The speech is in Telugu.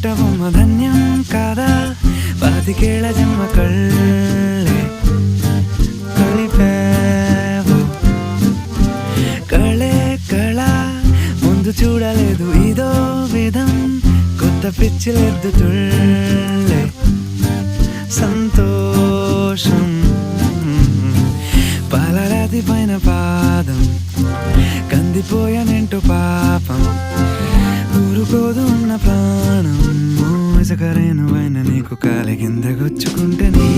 పుట్టబొమ్మ ధన్యం కాదా పాతికేళ జన్మ కళ్ళే కలిపావు కళే కళ ముందు చూడలేదు ఇదో విధం కొత్త పిచ్చిలెద్దుతుళ్ళే సంతోషం పాలరాతి పైన పాదం కందిపోయానేంటో పాపం ఊరుకోదు ఉన్న ప్రాణం ఇసుకరేను అయిన నీకు కాలి కింద గుచ్చుకుంటే నీ